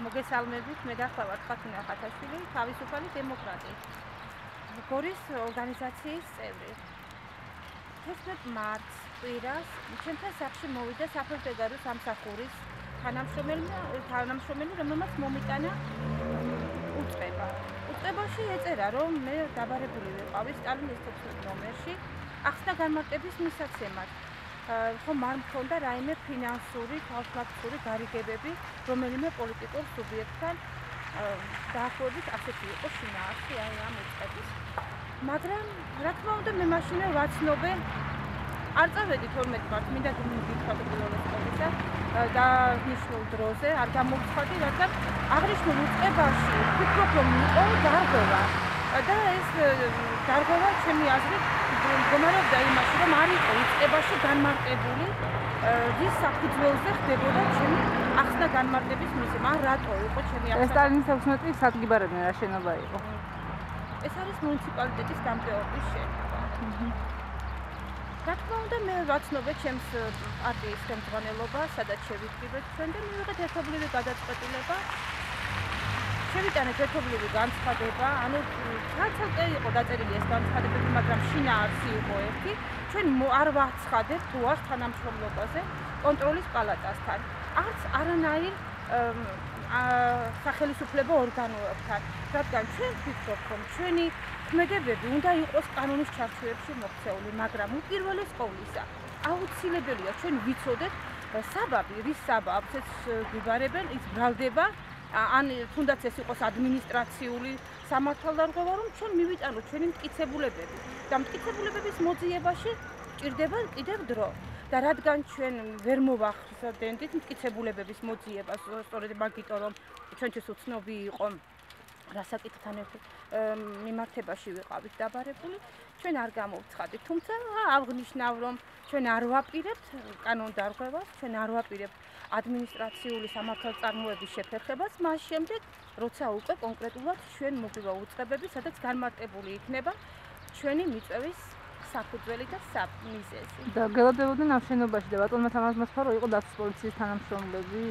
მოგესალმებით, მე გახლავართ ხათუნა ხათაშვილი, თავისუფალი დემოკრატი. გორის ორგანიზაციის წევრი. 11 მარტს კვირას ჩემთან სახლში მოვიდა საფრთხე სამსახურის თანამშრომელი, რომელმაც მომიტანა უწყება. უწყებაში ეწერა, რომ მე დაბარებული ვიყავი სტალინის 16 ნომერში ახსნა განმარტების მისაცემად. ხომ არ მქონდა რაიმე ფინანსური, თავშესაფრთხური გარიგებები რომელიმე პოლიტიკურ სუბიექტთან დაახლოებით ასეთი იყო შინაარსი ამ უწყების. მაგრამ რა თქმა უნდა მე მაშინვე ვაცნობე არ წავედი 12 მარტს მინდა გითხრათ პირველად ყოვლისა დანიშნულ დროზე არ გამოვცხადი რადგან აღნიშნულ უწყებაში ვფიქრობ რომ იყო დარღვევა და ეს დარღვევა ჩემი აზრით მდგომარეობდა იმაში რომ არ იყო უწყებაში განმარტებული რის საფუძველზე ხდებოდა ჩემი ახსნა განმარტების მისცემა რატო იყო ჩემი ახსნა სტალინის 16 სადგიბარებიდან რა შენობა იყო ეს არის მუნიციპალიტეტის გამგეობის შენობა რა თქმა უნდა მე ვაცნობე ჩემს პარტიის ხელმძღვანელობა სადაც შევიკრიბეთ ჩვენ და მივიღეთ ერთობლივი გადაწყვეტილება შევიტანეთ ერთობლივი განცხადება ანუ ცალ-ცალკე იყო დაწერილი ეს განცხადებები მაგრამ შინაარსი იყო ერთი ჩვენ არ ვაცხადებთ რუას თანამშრომლობაზე კონტროლის პალატასთან არც არანაირ სახელმწიფო ორგანოებთან რადგან ჩვენ ვფიქრობთ რომ ჩვენი ქმედებები უნდა იყოს კანონის ჩარჩოებში მოქცეული მაგრამ უპირველეს ყოვლისა აუცილებელია ჩვენ ვიცოდეთ საბაბი რის საბაბს ეს გვიბარებენ ის ბრალდება ან თუნდაც ეს იყოს ადმინისტრაციული სამართალდარღვევა რომ ჩვენ მივიტანოთ ჩვენი მტკიცებულებები და მტკიცებულებების მოძიებაში ჭირდება კიდევ დრო და რადგან ჩვენ ვერ მოვახსენდით მტკიცებულებების მოძიებას სწორედ მაგიტო რომ ჩვენთვის უცნობი იყო რა საკითხთან მიმართებაში ვიყავით დაბარებული ჩვენ არ გამოვცხადით თუმცა აღნიშნავ რომ ჩვენ არ ვაპირებთ კანონდარღვევას ჩვენ არ ვაპირებთ ადმინისტრაციული სამართალწარმოების შეფერხებას მას შემდეგ როცა უკვე კონკრეტულად ჩვენ მოგივა უწყებები სადაც განმარტებული იქნება ჩვენი მიწვევის საფუძველი და მიზეზი. და გელოდებოდნენ ამ შენობაში და ბატონმა თამაზმოსფარო იყო დაცვის პოლიციის თანამშრომლები,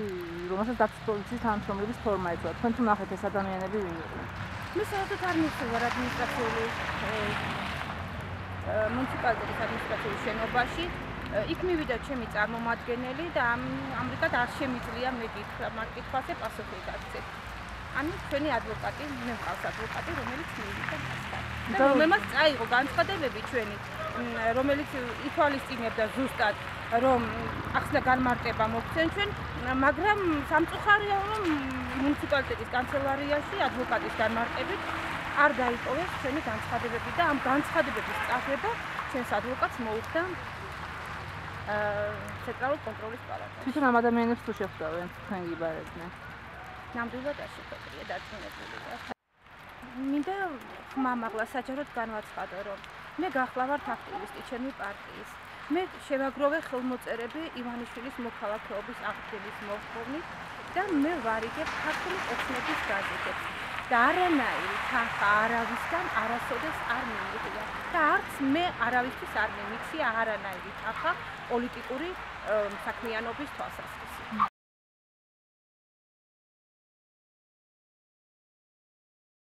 რომელსაც დაცვის პოლიციის თანამშრომლების ფორმა ეწოდა. თქვენ თუ ნახეთ ეს ადამიანები ვინ იყვნენ? მე საერთოდ არ მივხვდი ადმინისტრაციული მუნიციპალიტეტის ადმინისტრაციული შენობაში. იქ მივიდა ჩემი წარმომადგენელი და ამრიგად არ შემიძლია მე გითხრა მარკითხვაზე პასუხი გაგცეთ. ანუ ჩვენი ადვოკატი, მე მყავს ადვოკატი, რომელიც მივიდა მასთან. და რომელმაც წაიღო განცხადებები ჩვენი, რომელიც ითვალისწინებდა ზუსტად, რომ ახსნა განმარტება მოგვცენ ჩვენ, მაგრამ სამწუხარია, რომ მუნიციპალიტეტის კანცელარიაში ადვოკატის განმარტებით არ დაიპოვეს ჩვენი განცხადებები და ამ განცხადებების წარსება ჩვენს ადვოკატს მოუხდა ცენტრალურ კონტროლის პალატაში. თვითონ ამ ადამიანებს თუ შეხვდავენ, თქვენ გიბარებდნენ? ნამდვილად არ შეხვედრია დარწმუნებული ვარ. მინდა ხმამაღლა საჯაროდ განვაცხადო, რომ მე გახლავართ აქტივისტი ჩემი პარტიის. მე შევაგროვე ხელმოწერები ივანიშვილის მოქალაქეობის აღდგენის მოთხოვნით და მე ვარიგებ ქართული ოცნების გაზეთებს. და არანაირი თანხა არავისგან არასოდეს არ მიიღია და არც მე არავისთვის არ მიმიქცია არანაირი თანხა პოლიტიკური საქმიანობის თვალსაზრისით.